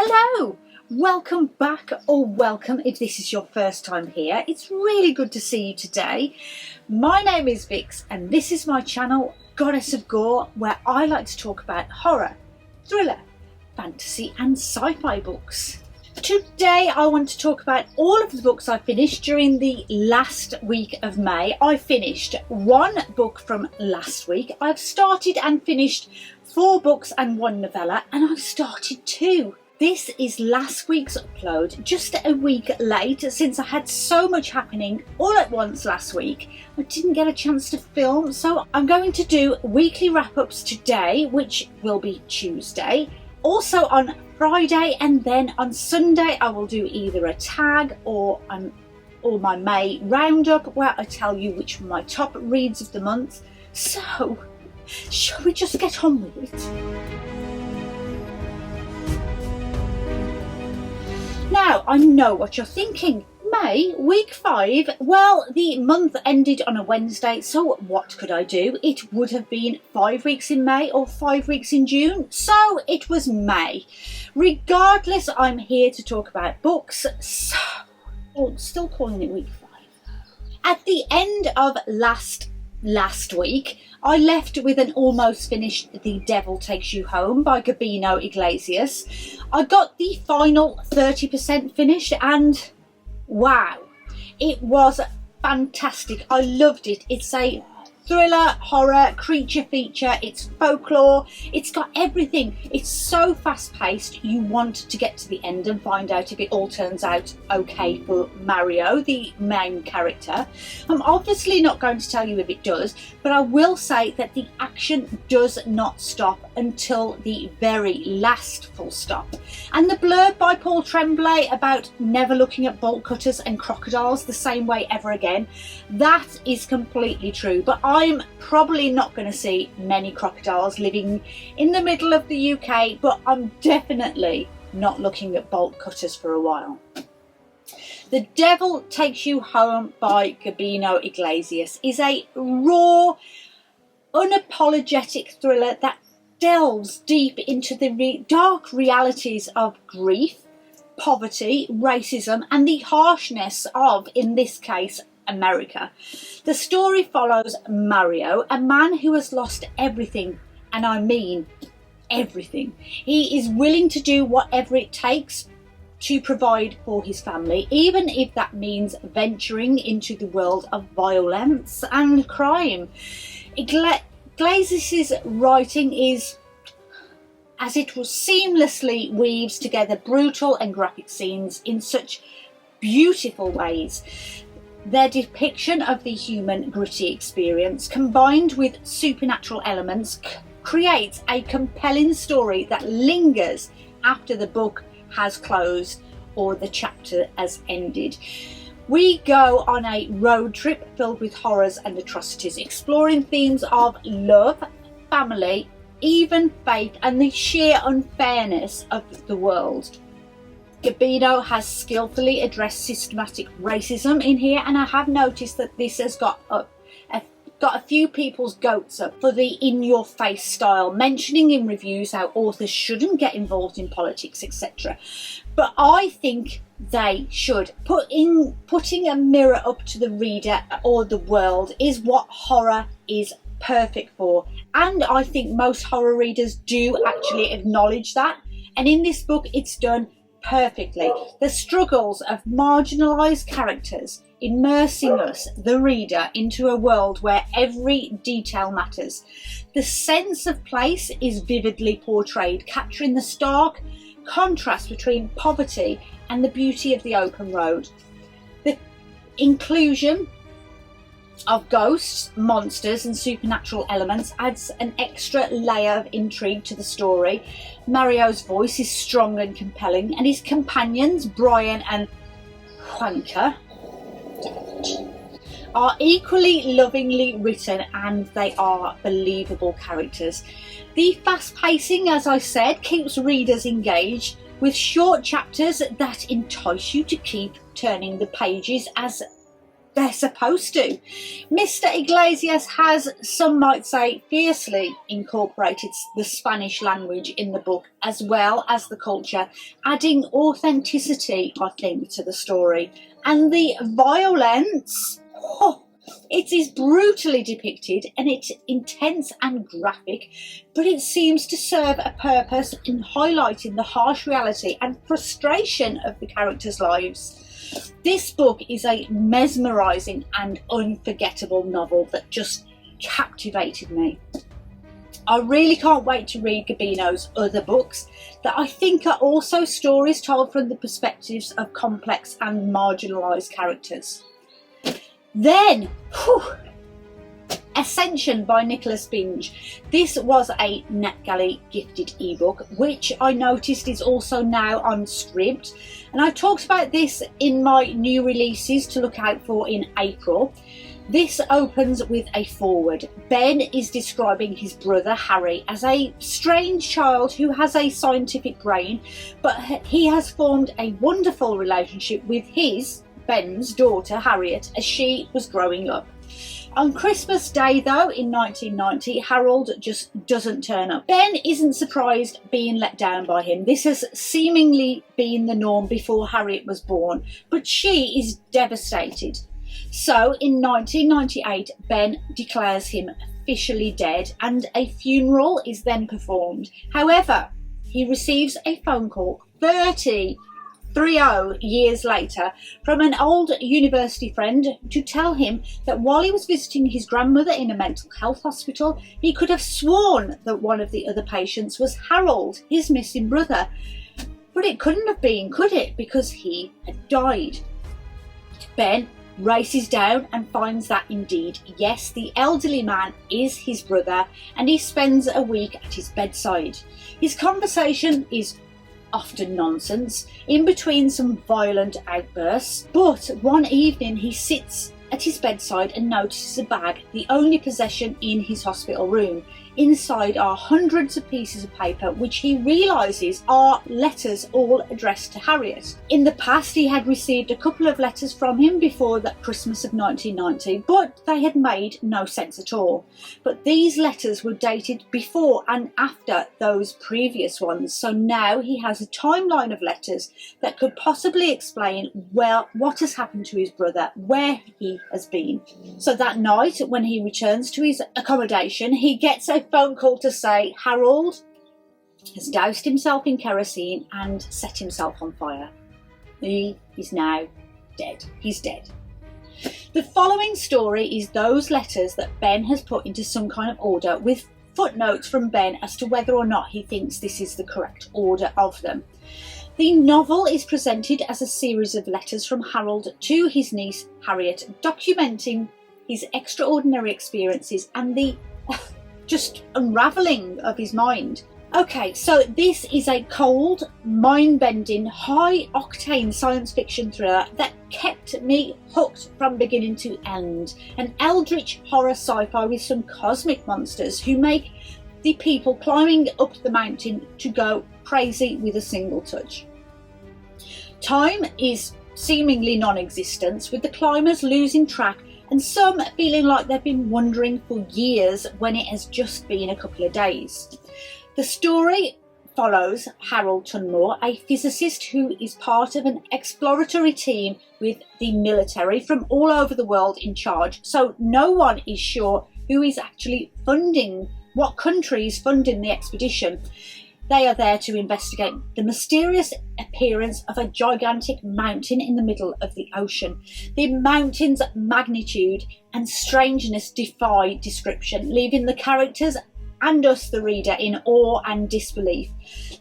Hello, welcome back, or welcome if this is your first time here. It's really good to see you today. My name is Vix and this is my channel, Goddess of Gore, where I like to talk about horror, thriller, fantasy and sci-fi books. Today I want to talk about all of the books I finished during the last week of May. I finished one book from last week. I've started and finished 4 books and 1 novella, and I've started 2. This is last week's upload, just a week late since I had so much happening all at once last week. I didn't get a chance to film, so I'm going to do weekly wrap-ups today, which will be Tuesday. Also on Friday, and then on Sunday I will do either a tag or my May roundup where I tell you which were my top reads of the month. So, shall we just get on with it? Now, I know what you're thinking. May, week 5, well, the month ended on a Wednesday, so what could I do? It would have been 5 weeks in May or 5 weeks in June, so it was May. Regardless, I'm here to talk about books, so still calling it week 5. At the end of last week, I left with an almost finished The Devil Takes You Home by Gabino Iglesias. I got the final 30% finished and wow, it was fantastic. I loved it. It's a thriller, horror, creature feature, it's folklore, it's got everything. It's so fast paced, you want to get to the end and find out if it all turns out okay for Mario, the main character. I'm obviously not going to tell you if it does, but I will say that the action does not stop until the very last full stop. And the blurb by Paul Tremblay about never looking at bolt cutters and crocodiles the same way ever again, that is completely true, but I'm probably not going to see many crocodiles living in the middle of the UK, but I'm definitely not looking at bolt cutters for a while. The Devil Takes You Home by Gabino Iglesias is a raw, unapologetic thriller that delves deep into the dark realities of grief, poverty, racism and the harshness of, in this case, America. The story follows Mario, a man who has lost everything, and I mean everything. He is willing to do whatever it takes to provide for his family, even if that means venturing into the world of violence and crime. Iglesias' writing is, as it was, seamlessly weaves together brutal and graphic scenes in such beautiful ways. Their depiction of the human gritty experience, combined with supernatural elements, creates a compelling story that lingers after the book has closed or the chapter has ended. We go on a road trip filled with horrors and atrocities, exploring themes of love, family, even faith, and the sheer unfairness of the world. Gabino has skillfully addressed systematic racism in here, and I have noticed that this has got a few people's goats up for the in-your-face style, mentioning in reviews how authors shouldn't get involved in politics, etc. But I think they should. Putting a mirror up to the reader or the world is what horror is perfect for, and I think most horror readers do actually acknowledge that, and in this book it's done perfectly. The struggles of marginalised characters immersing us, the reader, into a world where every detail matters. The sense of place is vividly portrayed, capturing the stark contrast between poverty and the beauty of the open road. The inclusion of ghosts, monsters and supernatural elements adds an extra layer of intrigue to the story. Mario's voice is strong and compelling, and his companions, Brian and Juanca, are equally lovingly written, and they are believable characters. The fast pacing, as I said, keeps readers engaged with short chapters that entice you to keep turning the pages as they're supposed to. Mr. Iglesias has, some might say, fiercely incorporated the Spanish language in the book as well as the culture, adding authenticity, I think, to the story. And the violence, it is brutally depicted and it's intense and graphic, but it seems to serve a purpose in highlighting the harsh reality and frustration of the characters' lives. This book is a mesmerising and unforgettable novel that just captivated me. I really can't wait to read Gabino's other books that I think are also stories told from the perspectives of complex and marginalised characters. Then, Ascension by Nicholas Binge. This was a NetGalley gifted ebook, which I noticed is also now on Scribd, and I talked about this in my new releases to look out for in April. This opens with a foreword. Ben is describing his brother Harry as a strange child who has a scientific brain, but he has formed a wonderful relationship with Ben's daughter Harriet as she was growing up. On Christmas Day though, in 1990, Harold just doesn't turn up. Ben isn't surprised being let down by him. This has seemingly been the norm before Harriet was born, but she is devastated. So in 1998, Ben declares him officially dead and a funeral is then performed. However, he receives a phone call 30 years later from an old university friend to tell him that while he was visiting his grandmother in a mental health hospital, he could have sworn that one of the other patients was Harold, his missing brother. But it couldn't have been, could it? Because he had died. Ben races down and finds that indeed, yes, the elderly man is his brother, and he spends a week at his bedside. His conversation is often nonsense, in between some violent outbursts, but one evening he sits at his bedside and notices a bag, the only possession in his hospital room. Inside are hundreds of pieces of paper which he realises are letters all addressed to Harriet. In the past he had received a couple of letters from him before that Christmas of 1990, but they had made no sense at all. But these letters were dated before and after those previous ones, so now he has a timeline of letters that could possibly explain, well, what has happened to his brother, where he has been. So that night, when he returns to his accommodation, he gets a phone call to say Harold has doused himself in kerosene and set himself on fire. He is now dead. He's dead. The following story is those letters that Ben has put into some kind of order, with footnotes from Ben as to whether or not he thinks this is the correct order of them. The novel is presented as a series of letters from Harold to his niece Harriet, documenting his extraordinary experiences and the just unravelling of his mind. Okay, so this is a cold, mind-bending, high-octane science fiction thriller that kept me hooked from beginning to end. An eldritch horror sci-fi with some cosmic monsters who make the people climbing up the mountain to go crazy with a single touch. Time is seemingly non-existent, with the climbers losing track and some feeling like they've been wandering for years when it has just been a couple of days. The story follows Harold Tunmore, a physicist who is part of an exploratory team with the military from all over the world in charge, so no one is sure who is actually funding, what country is funding the expedition. They are there to investigate the mysterious appearance of a gigantic mountain in the middle of the ocean. The mountain's magnitude and strangeness defy description, leaving the characters and us, the reader, in awe and disbelief.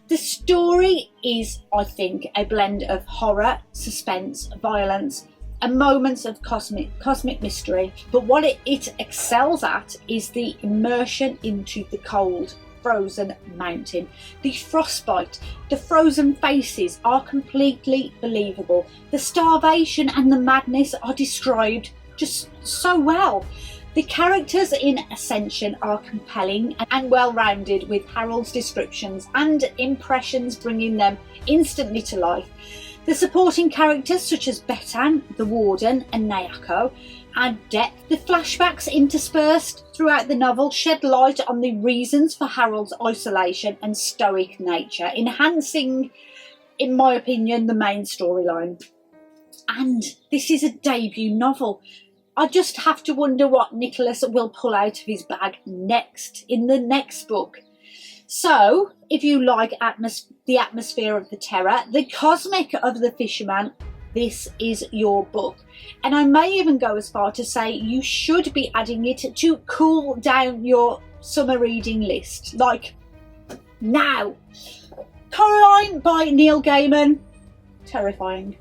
The story is, I think, a blend of horror, suspense, violence, and moments of cosmic mystery. But what it excels at is the immersion into the cold, frozen mountain. The frostbite, the frozen faces are completely believable. The starvation and the madness are described just so well. The characters in Ascension are compelling and well-rounded, with Harold's descriptions and impressions bringing them instantly to life. The supporting characters such as Betan, the Warden and Nayako add depth. The flashbacks interspersed throughout the novel shed light on the reasons for Harold's isolation and stoic nature, enhancing, in my opinion, the main storyline. And this is a debut novel. I just have to wonder what Nicholas will pull out of his bag next, in the next book. So, if you like the atmosphere of the terror, the cosmic of the fisherman, this is your book. And I may even go as far to say you should be adding it to cool down your summer reading list. Like, now. Coraline by Neil Gaiman. Terrifying.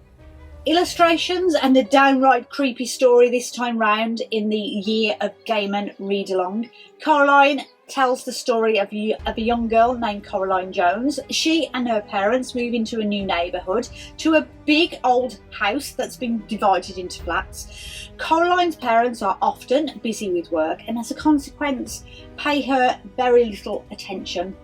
Illustrations and a downright creepy story this time round in the Year of Gaiman read-along. Coraline tells the story of a young girl named Coraline Jones. She and her parents move into a new neighbourhood, to a big old house that's been divided into flats. Coraline's parents are often busy with work and as a consequence pay her very little attention,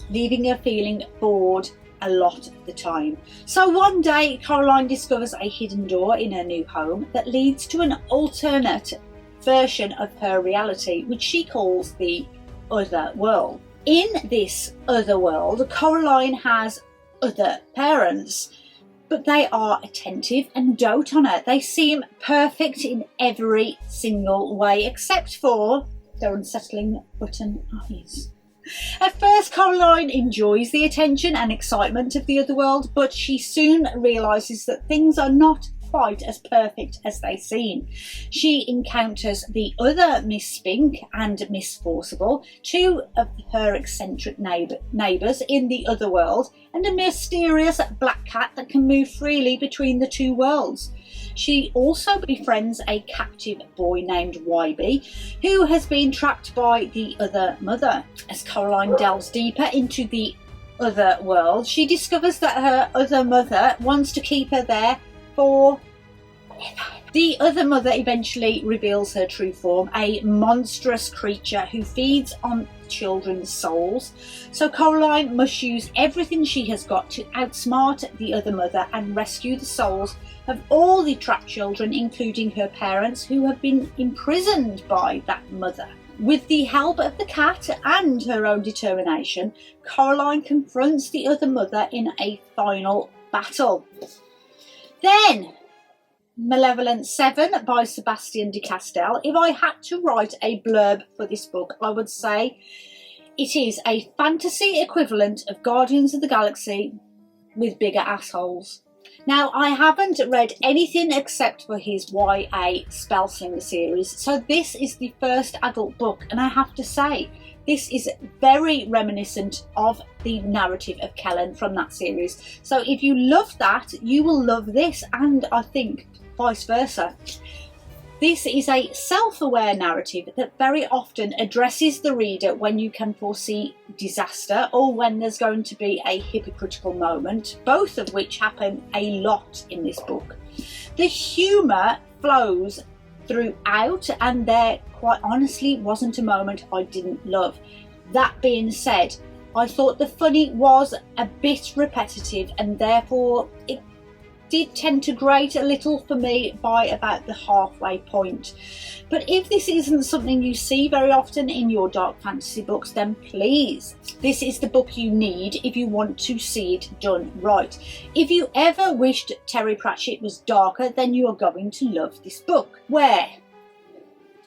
leaving her feeling bored a lot of the time. So one day Coraline discovers a hidden door in her new home that leads to an alternate version of her reality, which she calls the other world. In this other world, Coraline has other parents, but they are attentive and dote on her. They seem perfect in every single way except for their unsettling button eyes. At first, Coraline enjoys the attention and excitement of the other world, but she soon realises that things are not quite as perfect as they seem. She encounters the other Miss Spink and Miss Forcible, two of her eccentric neighbours in the other world, and a mysterious black cat that can move freely between the two worlds. She also befriends a captive boy named Byebye, who has been trapped by the other mother. As Coraline delves deeper into the other world, she discovers that her other mother wants to keep her there forever. The other mother eventually reveals her true form, a monstrous creature who feeds on children's souls. So Coraline must use everything she has got to outsmart the other mother and rescue the souls of all the trapped children, including her parents, who have been imprisoned by that mother. With the help of the cat and her own determination, Coraline confronts the other mother in a final battle. Then, Malevolent 7 by Sebastien de Castell. If I had to write a blurb for this book, I would say it is a fantasy equivalent of Guardians of the Galaxy with bigger assholes. Now, I haven't read anything except for his YA Spellslinger series, so this is the first adult book, and I have to say, this is very reminiscent of the narrative of Kellen from that series. So if you love that, you will love this, and I think vice versa. This is a self-aware narrative that very often addresses the reader when you can foresee disaster or when there's going to be a hypocritical moment, both of which happen a lot in this book. The humour flows throughout, and there quite honestly wasn't a moment I didn't love. That being said, I thought the funny was a bit repetitive, and therefore it did tend to grate a little for me by about the halfway point. But if this isn't something you see very often in your dark fantasy books, then please, this is the book you need if you want to see it done right. If you ever wished Terry Pratchett was darker, then you are going to love this book, where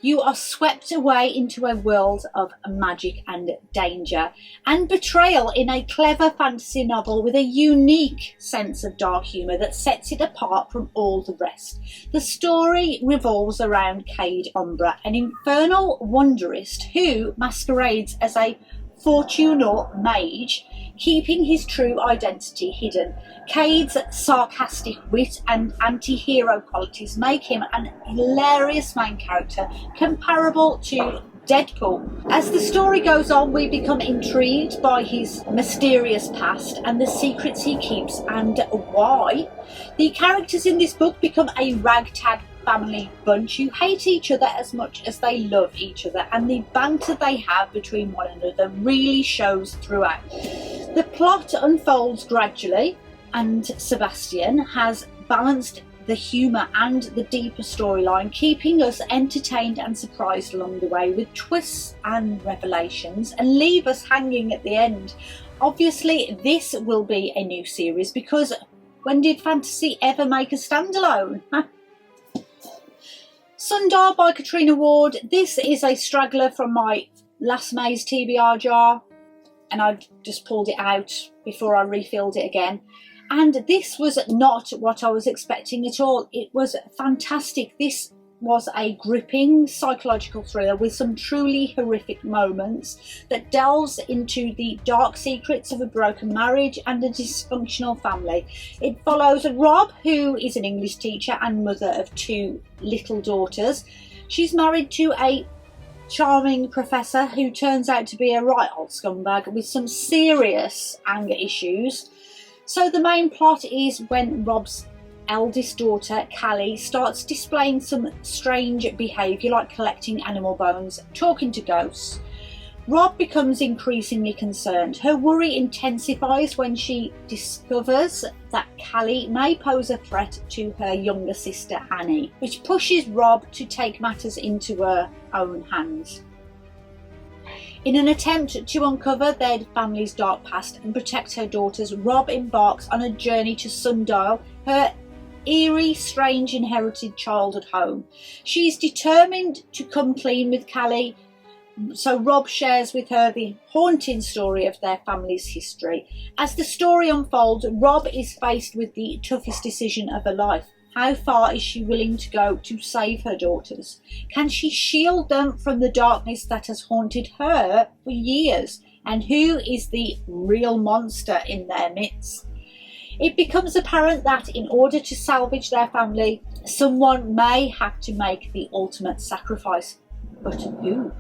you are swept away into a world of magic and danger and betrayal in a clever fantasy novel with a unique sense of dark humour that sets it apart from all the rest. The story revolves around Cade Umbra, an infernal wanderist who masquerades as a fortunal mage, keeping his true identity hidden. Cade's sarcastic wit and anti-hero qualities make him an hilarious main character comparable to Deadpool. As the story goes on, we become intrigued by his mysterious past and the secrets he keeps and why. The characters in this book become a ragtag family bunch who hate each other as much as they love each other, and the banter they have between one another really shows throughout. The plot unfolds gradually, and Sebastien has balanced the humour and the deeper storyline, keeping us entertained and surprised along the way with twists and revelations, and leave us hanging at the end. Obviously, this will be a new series, because when did fantasy ever make a standalone? Sundial by Catriona Ward. This is a straggler from my last May's TBR jar, and I just pulled it out before I refilled it again. And this was not what I was expecting at all. It was fantastic. This was a gripping psychological thriller with some truly horrific moments that delves into the dark secrets of a broken marriage and a dysfunctional family. It follows Rob, who is an English teacher and mother of 2 little daughters. She's married to a charming professor who turns out to be a right old scumbag with some serious anger issues. So the main plot is when Rob's eldest daughter, Callie, starts displaying some strange behaviour, like collecting animal bones, talking to ghosts. Rob becomes increasingly concerned. Her worry intensifies when she discovers that Callie may pose a threat to her younger sister Annie, which pushes Rob to take matters into her own hands. In an attempt to uncover their family's dark past and protect her daughters, Rob embarks on a journey to Sundial, her eerie, strange inherited childhood home. She's determined to come clean with Callie, so Rob shares with her the haunting story of their family's history. As the story unfolds, Rob is faced with the toughest decision of her life. How far is she willing to go to save her daughters? Can she shield them from the darkness that has haunted her for years? And who is the real monster in their midst? It becomes apparent that in order to salvage their family, someone may have to make the ultimate sacrifice. But who?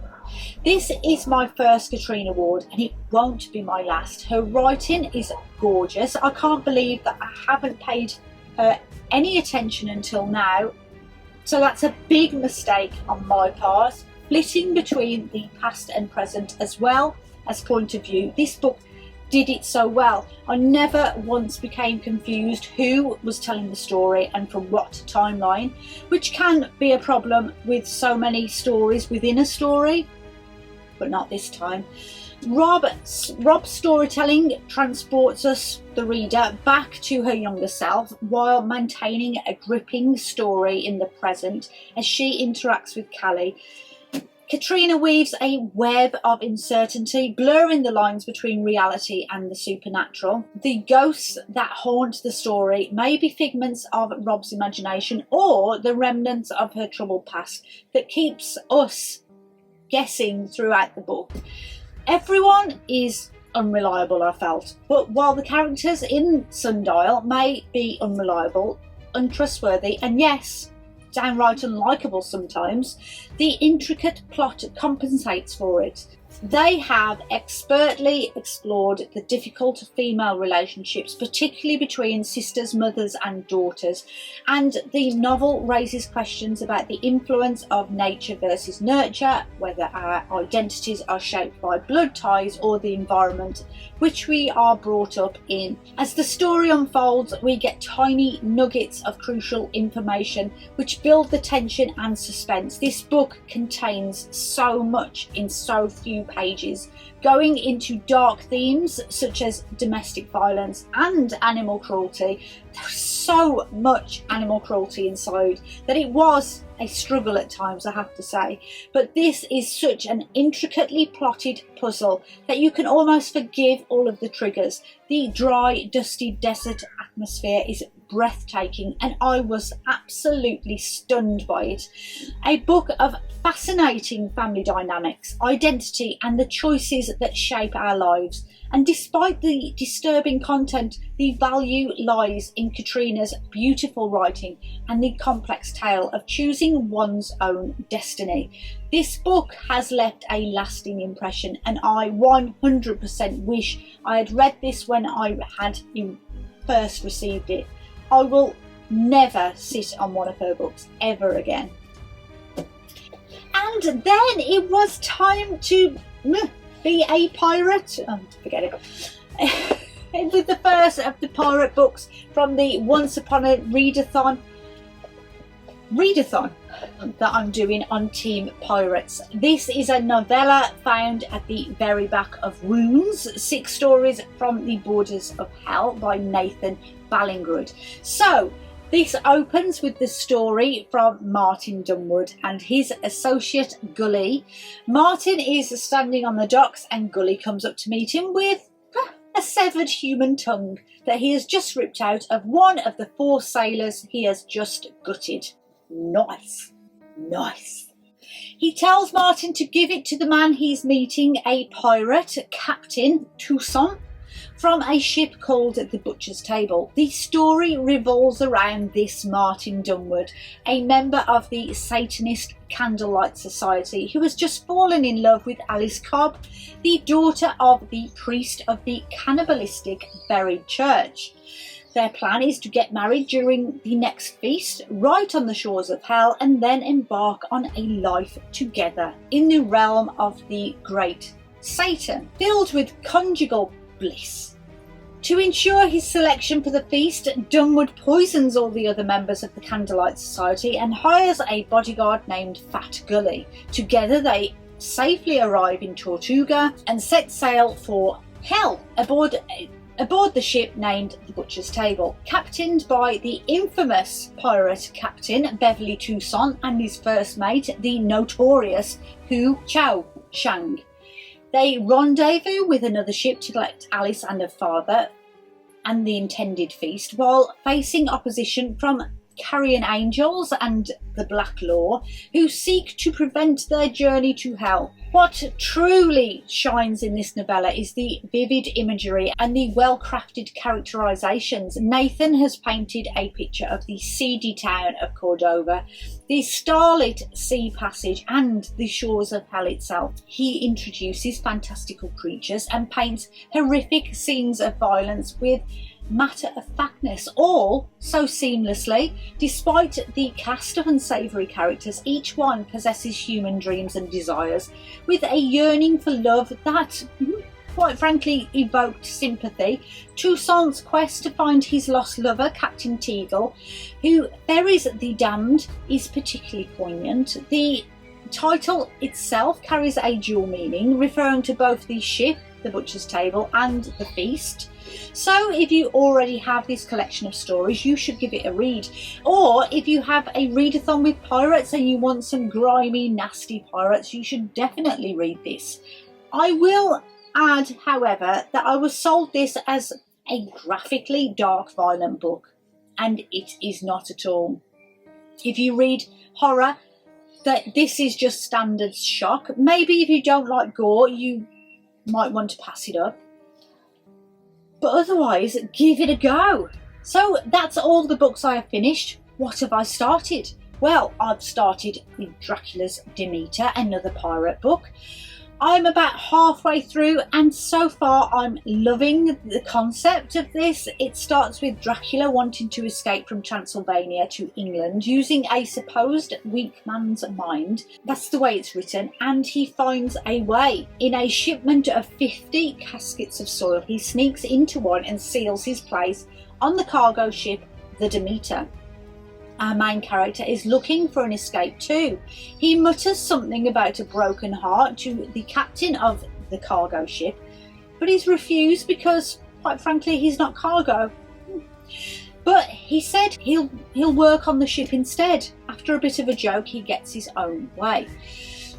This is my first Catriona Ward, and it won't be my last. Her writing is gorgeous. I can't believe that I haven't paid her any attention until now, so that's a big mistake on my part. Splitting between the past and present as well as point of view, this book did it so well. I never once became confused who was telling the story and from what timeline, which can be a problem with so many stories within a story, but not this time. Rob's storytelling transports us, the reader, back to her younger self while maintaining a gripping story in the present as she interacts with Callie. Catriona weaves a web of uncertainty, blurring the lines between reality and the supernatural. The ghosts that haunt the story may be figments of Rob's imagination or the remnants of her troubled past that keeps us guessing throughout the book. Everyone is unreliable, I felt, but while the characters in Sundial may be unreliable, untrustworthy, and yes, downright unlikable sometimes, the intricate plot compensates for it. They have expertly explored the difficult female relationships, particularly between sisters, mothers and daughters, and the novel raises questions about the influence of nature versus nurture, whether our identities are shaped by blood ties or the environment which we are brought up in. As the story unfolds, we get tiny nuggets of crucial information which build the tension and suspense. This book contains so much in so few pages, going into dark themes such as domestic violence and animal cruelty. There's so much animal cruelty inside that it was a struggle at times, I have to say. But this is such an intricately plotted puzzle that you can almost forgive all of the triggers. The dry, dusty desert atmosphere is breathtaking, and I was absolutely stunned by it. A book of fascinating family dynamics, identity, and the choices that shape our lives. And despite the disturbing content, the value lies in Catriona's beautiful writing and the complex tale of choosing one's own destiny. This book has left a lasting impression, and I 100% wish I had read this when I had first received it. I will never sit on one of her books ever again. And then it was time to be a pirate. Forget it. with the first of the pirate books from the Once Upon a Readathon that I'm doing on Team Pirates. This is a novella found at the very back of Wounds, 6 stories from the Borders of Hell by Nathan Ballingrud. So this opens with the story from Martin Dunwood and his associate Gully. Martin is standing on the docks and Gully comes up to meet him with a severed human tongue that he has just ripped out of one of the 4 sailors he has just gutted. Nice. He tells Martin to give it to the man he's meeting, a pirate, Captain Toussaint, from a ship called the Butcher's Table. The story revolves around this Martin Dunwood, a member of the Satanist Candlelight Society, who has just fallen in love with Alice Cobb, the daughter of the priest of the cannibalistic Buried Church. Their plan is to get married during the next feast, right on the shores of hell, and then embark on a life together in the realm of the great Satan, filled with conjugal bliss. To ensure his selection for the feast, Dunwood poisons all the other members of the Candlelight Society and hires a bodyguard named Fat Gully. Together they safely arrive in Tortuga and set sail for hell aboard the ship named the Butcher's Table, captained by the infamous pirate captain Beverly Toussaint and his first mate, the notorious Hu Chao Shang. They rendezvous with another ship to collect Alice and her father and the intended feast, while facing opposition from Carrion Angels and the Black Law, who seek to prevent their journey to hell. What truly shines in this novella is the vivid imagery and the well-crafted characterizations. Nathan has painted a picture of the seedy town of Cordova, the starlit sea passage and the shores of hell itself. He introduces fantastical creatures and paints horrific scenes of violence with matter-of-factness, all so seamlessly. Despite the cast of unsavoury characters, each one possesses human dreams and desires, with a yearning for love that, quite frankly, evoked sympathy. Toussaint's quest to find his lost lover, Captain Teagle, who ferries the damned, is particularly poignant. The title itself carries a dual meaning, referring to both the ship, the Butcher's Table, and the feast. So if you already have this collection of stories, you should give it a read. Or if you have a readathon with pirates and you want some grimy, nasty pirates, you should definitely read this. I will add, however, that I was sold this as a graphically dark, violent book, and it is not at all. If you read horror, that this is just standard shock. Maybe if you don't like gore, you might want to pass it up. But otherwise, give it a go. So that's all the books I have finished. What have I started? Well, I've started with Dracula's Demeter, another pirate book. I'm about halfway through and so far I'm loving the concept of this. It starts with Dracula wanting to escape from Transylvania to England using a supposed weak man's mind. That's the way it's written, and he finds a way. In a shipment of 50 caskets of soil, he sneaks into one and seals his place on the cargo ship, the Demeter. Our main character is looking for an escape too. He mutters something about a broken heart to the captain of the cargo ship, but he's refused because, quite frankly, he's not cargo. But he said he'll work on the ship instead. After a bit of a joke, he gets his own way.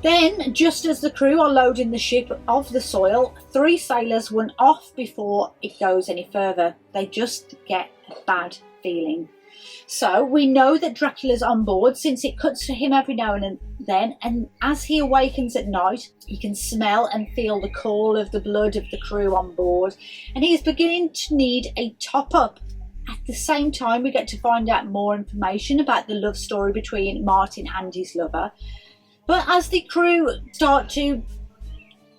Then, just as the crew are loading the ship of the soil, 3 sailors run off before it goes any further. They just get a bad feeling. So we know that Dracula's on board, since it cuts to him every now and then, and as he awakens at night, he can smell and feel the call of the blood of the crew on board, and he is beginning to need a top-up. At the same time, we get to find out more information about the love story between Martin and his lover. But as the crew start to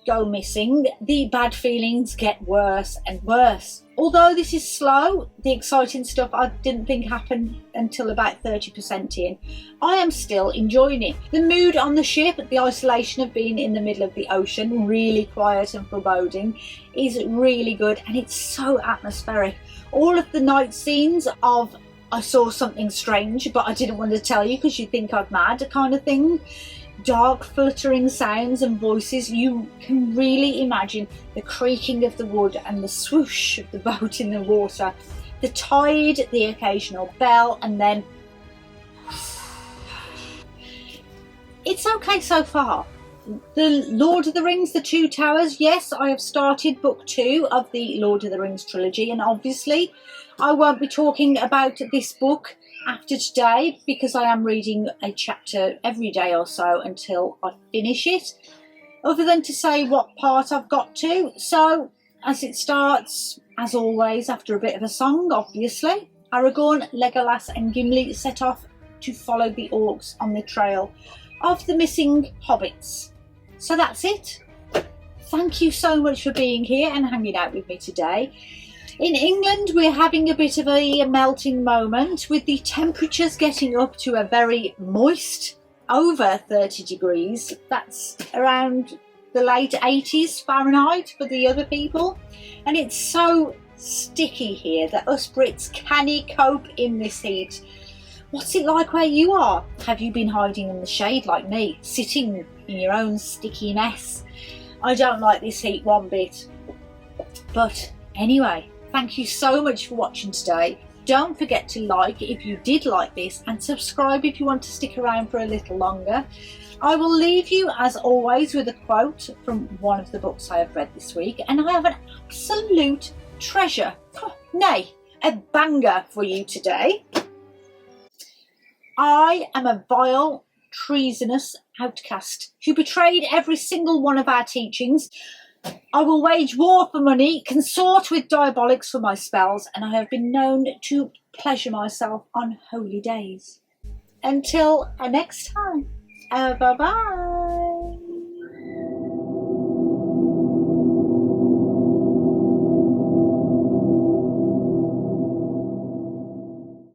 go missing, the bad feelings get worse and worse. Although this is slow, the exciting stuff I didn't think happened until about 30% in, I am still enjoying it. The mood on the ship, the isolation of being in the middle of the ocean, really quiet and foreboding, is really good, and it's so atmospheric. All of the night scenes of I saw something strange but I didn't want to tell you because you think I'm mad kind of thing, dark fluttering sounds and voices, you can really imagine the creaking of the wood and the swoosh of the boat in the water, the tide, the occasional bell, and then it's okay so far. The Lord of the Rings, The Two Towers, yes, I have started book 2 of the Lord of the Rings trilogy, and obviously I won't be talking about this book after today because I am reading a chapter every day or so until I finish it, other than to say what part I've got to. So as it starts, as always, after a bit of a song, obviously, Aragorn, Legolas and Gimli set off to follow the orcs on the trail of the missing hobbits. So that's it. Thank you so much for being here and hanging out with me today. In England, we're having a bit of a melting moment with the temperatures getting up to a very moist, over 30 degrees. That's around the late 80s Fahrenheit for the other people. And it's so sticky here that us Brits can't cope in this heat. What's it like where you are? Have you been hiding in the shade like me, sitting in your own sticky mess? I don't like this heat one bit. But anyway, thank you so much for watching today. Don't forget to like if you did like this and subscribe if you want to stick around for a little longer. I will leave you as always with a quote from one of the books I have read this week, and I have an absolute treasure, nay, a banger for you today. I am a vile, treasonous outcast who betrayed every single one of our teachings. I will wage war for money, consort with diabolics for my spells, and I have been known to pleasure myself on holy days. Until next time, bye-bye.